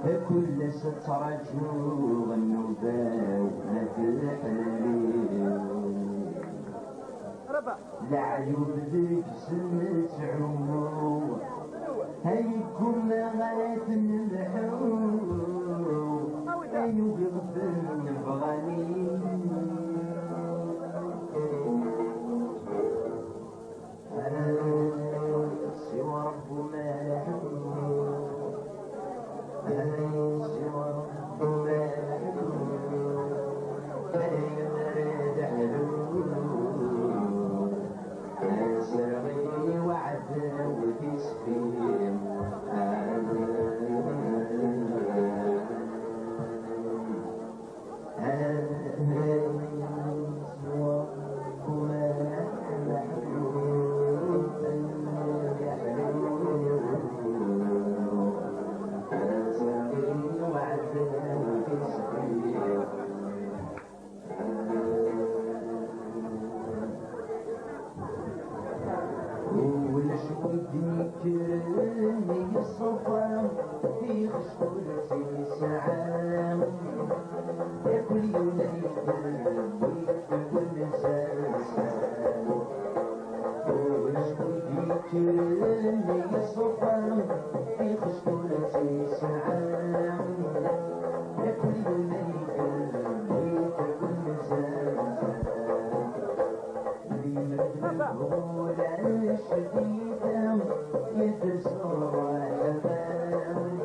كل سترجو النباو نفلح العيوب ذيك سنة عمو هيكون غاية نلحو هيو قلبن بغني سوى رب ما لحو سوى رب ما لحو يريد حلو سرغي وعد وتسفيم كرني الصفا في خشولتي سعام كل يوم كرني الصفا في خشولتي سعام كل يوم الغولة الشديدة يتسر الأمان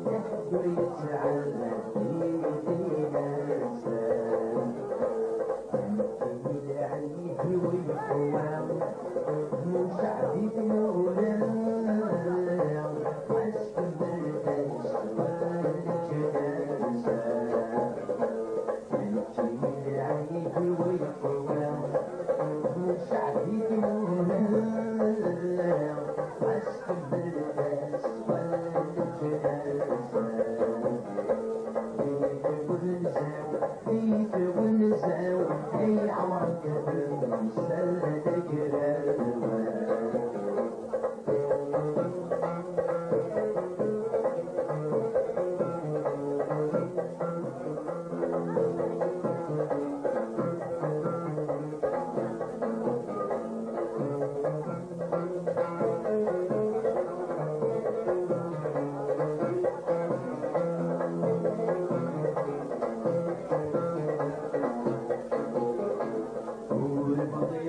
يحب يتعلم بيدينا الإنسان يمكن عليه ويقوم مساعدي بمولاه عشق بالعيش والجنازة يمكن عليه ويقوم مساعدي بمولاه عشق بالعيش والجنازة فيك والنساو اي عمرك بمسلتك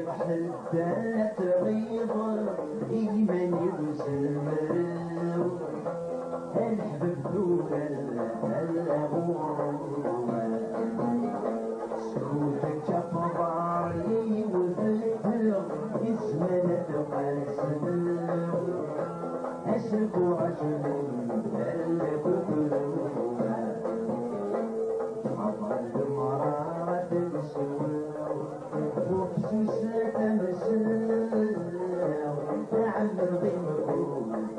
حتى تغيظ إيمان يوصل مرو الحبب دون الأغور سكوتك فضاري وبالبلغ يسمن تقاسم أسلك رجل بلغ قلوبا حضر مرارة السوى وبسوسة مساء نعم الغيمة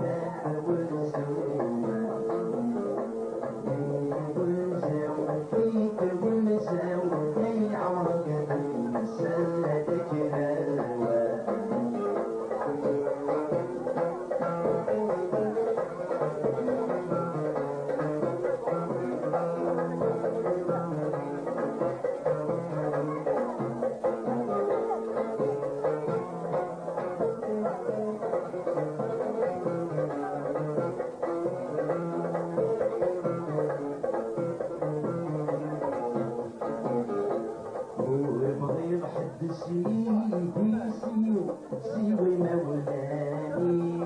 تعاون سوا فيك والمساو اي عمرك مسلتك هوا وبغير حد سيوي مولاني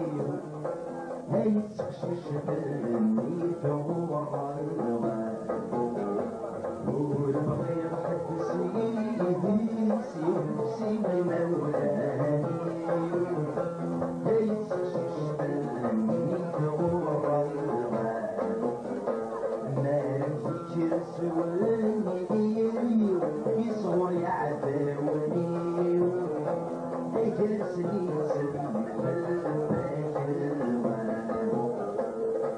هاي تخشش بالني ثور الغال وبغير حد سيوي مولاني هاي تخشش بالني ثور الغال ما نفكر سواني يصور يعذبني يجلسني سبيل فالباك الوان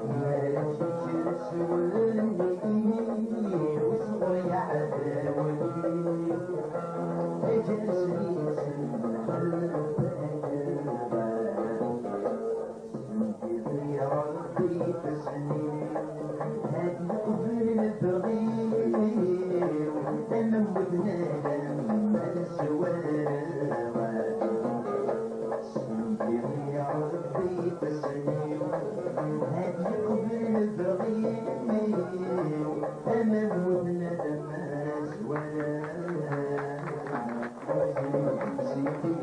ما نفكر سواني يصور يعذبني يجلسني سبيل تمام وبندم ولا سيدي